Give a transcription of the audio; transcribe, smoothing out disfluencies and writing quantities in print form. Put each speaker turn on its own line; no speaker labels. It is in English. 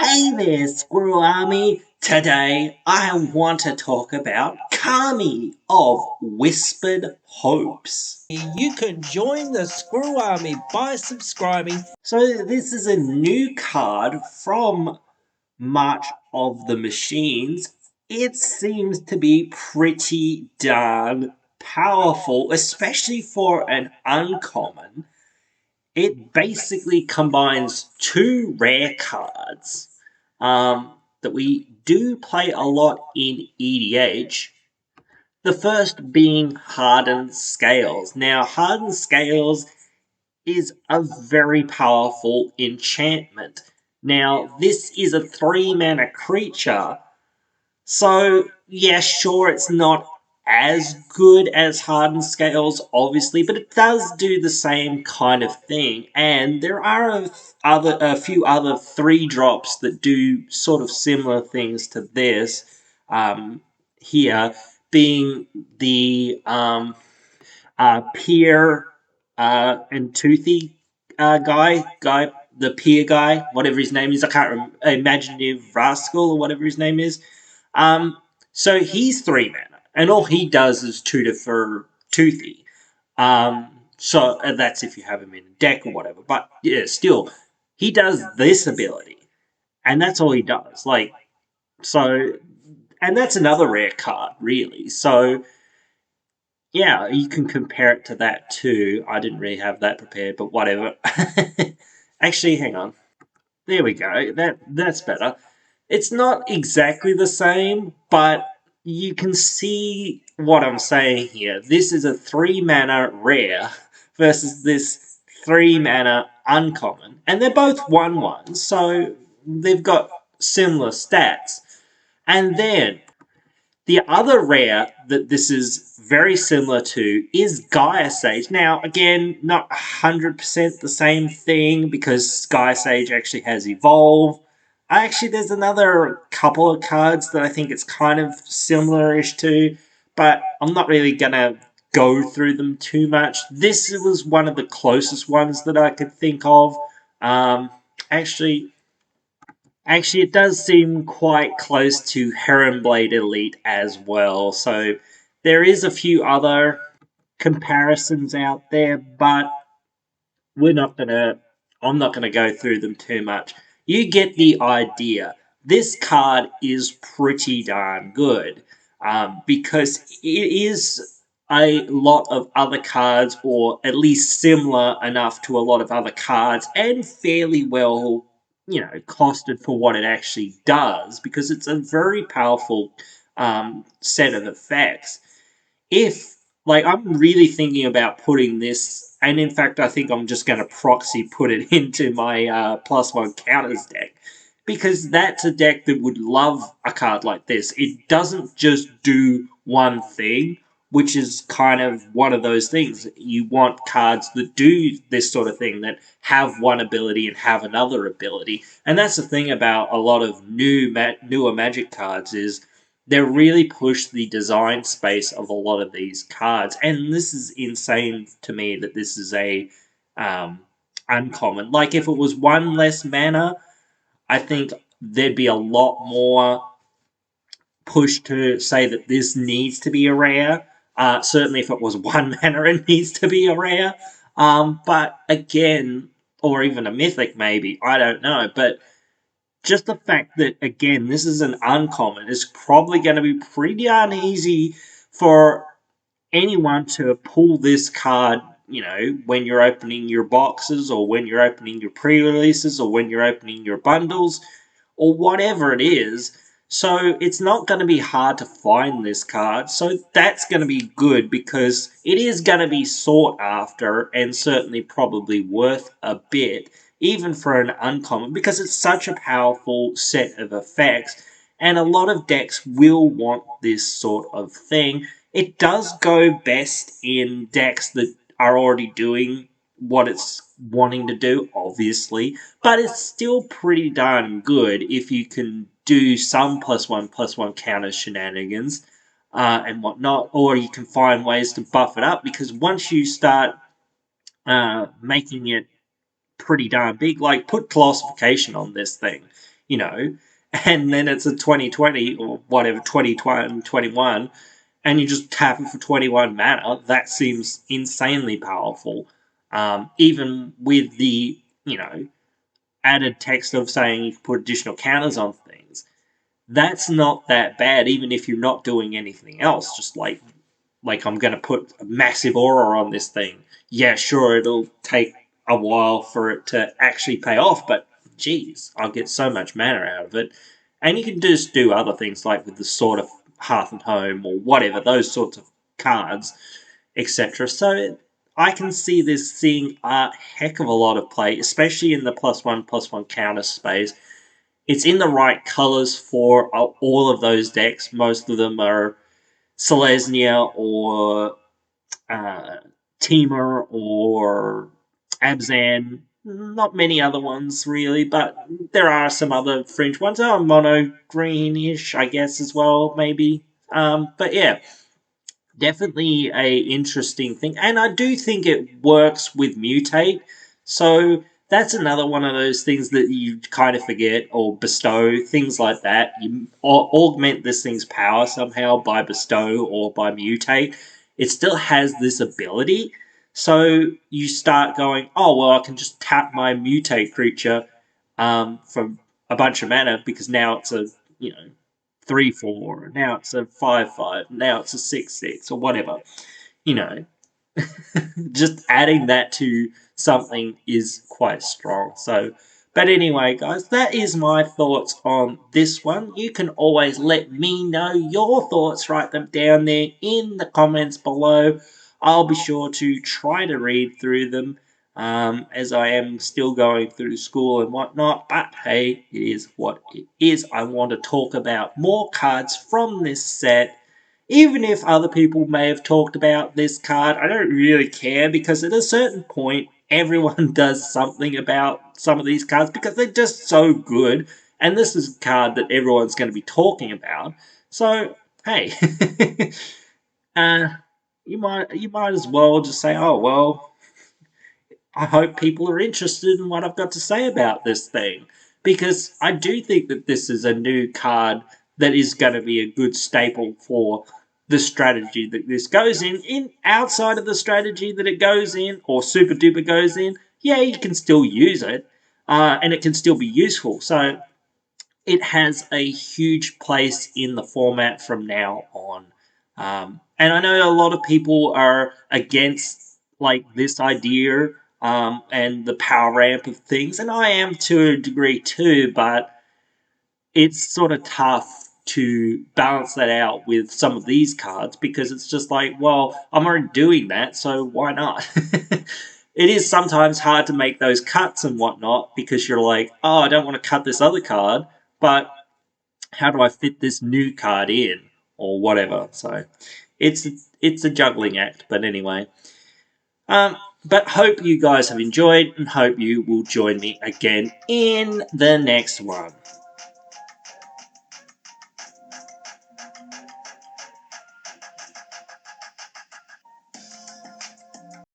Hey there, Squirrel Army! Today I want to talk about Kami of Whispered Hopes.
You can join the Squirrel Army by subscribing.
So, this is a new card from March of the Machines. It seems to be pretty darn powerful, especially for an uncommon. It basically combines two rare cards that we do play a lot in EDH. The first being Hardened Scales. Now, Hardened Scales is a very powerful enchantment. Now, this is a 3-mana creature, so yeah, sure, it's not as good as Hardened Scales, obviously, but it does do the same kind of thing. And there are a few other 3 drops that do sort of similar things to this. Here being the Peer and Toothy the Peer guy, whatever his name is. I can't remember. Imaginative Rascal or whatever his name is. So he's 3 mana, and all he does is tutor for Toothy. So and that's if you have him in a deck or whatever. But yeah, still, he does this ability, and that's all he does. And that's another rare card, really. So yeah, you can compare it to that too. I didn't really have that prepared, but whatever. Actually, hang on. There we go. That's better. It's not exactly the same, but you can see what I'm saying here. This is a 3-mana rare versus this 3-mana uncommon, and they're both 1/1, so they've got similar stats. And then the other rare that this is very similar to is Gaia Sage. Now, again, not 100% the same thing because Gaia Sage actually has Evolve. Actually, there's another couple of cards that I think it's kind of similar-ish to, but I'm not really going to go through them too much. This was one of the closest ones that I could think of. Actually, it does seem quite close to Heronblade Elite as well. So there is a few other comparisons out there, but I'm not gonna go through them too much. You get the idea. This card is pretty darn good because it is a lot of other cards, or at least similar enough to a lot of other cards, and fairly well, costed for what it actually does, because it's a very powerful set of effects. If, I'm really thinking about putting this, and in fact, I think I'm just going to proxy put it into my +1 counters deck, because that's a deck that would love a card like this. It doesn't just do one thing, which is kind of one of those things. You want cards that do this sort of thing, that have one ability and have another ability. And that's the thing about a lot of newer Magic cards is they really push the design space of a lot of these cards. And this is insane to me that this is a uncommon. Like, if it was 1 less mana, I think there'd be a lot more push to say that this needs to be a rare. Certainly if it was 1 mana, it needs to be a rare. But again, or even a mythic maybe, I don't know. But just the fact that, again, this is an uncommon is probably going to be pretty darn easy for anyone to pull this card, when you're opening your boxes, or when you're opening your pre-releases, or when you're opening your bundles, or whatever it is. So it's not going to be hard to find this card. So that's going to be good, because it is going to be sought after, and certainly probably worth a bit, even for an uncommon, because it's such a powerful set of effects, and a lot of decks will want this sort of thing. It does go best in decks that are already doing what it's wanting to do, obviously, but it's still pretty darn good if you can do some +1/+1 counter shenanigans and whatnot, or you can find ways to buff it up, because once you start making it pretty darn big, like, put classification on this thing. and then it's a 2020 or whatever, 2021, and you just tap it for 21 mana. That seems insanely powerful. Even with the, added text of saying you can put additional counters on things, that's not that bad, even if you're not doing anything else. Just like I'm going to put a massive aura on this thing. Yeah, sure, it'll take a while for it to actually pay off, but geez, I'll get so much mana out of it. And you can just do other things like with the Sword of Hearth and Home or whatever, those sorts of cards, etc. So I can see this seeing a heck of a lot of play, especially in the +1/+1 counter space. It's in the right colors for all of those decks. Most of them are Selesnya or uh, Temur or Abzan. Not many other ones really, but there are some other fringe ones. Oh, mono greenish, I guess, as well, maybe. But yeah, definitely a interesting thing, and I do think it works with mutate. So that's another one of those things that you kind of forget or bestow things like that. You augment this thing's power somehow by bestow or by mutate. It still has this ability. So you start going, oh well, I can just tap my mutate creature for a bunch of mana because now it's a you know 3/4. Now it's a 5/5. Now it's a 6/6 or whatever. You know, just adding that to something is quite strong. So, but anyway, guys, that is my thoughts on this one. You can always let me know your thoughts. Write them down there in the comments below. I'll be sure to try to read through them as I am still going through school and whatnot. But hey, it is what it is. I want to talk about more cards from this set. Even if other people may have talked about this card, I don't really care because at a certain point, everyone does something about some of these cards because they're just so good. And this is a card that everyone's going to be talking about. So, hey, uh, you might as well just say, oh well, I hope people are interested in what I've got to say about this thing. Because I do think that this is a new card that is going to be a good staple for the strategy that this goes in outside of the strategy that it goes in or super duper goes in. Yeah, you can still use it, and it can still be useful. So it has a huge place in the format from now on. And I know a lot of people are against like this idea and the power ramp of things, and I am to a degree too, but it's sort of tough to balance that out with some of these cards because it's just like, well, I'm already doing that, so why not? It is sometimes hard to make those cuts and whatnot because you're like, oh, I don't want to cut this other card, but how do I fit this new card in or whatever? So it's a juggling act, but anyway. Um, but hope you guys have enjoyed and hope you will join me again in the next one.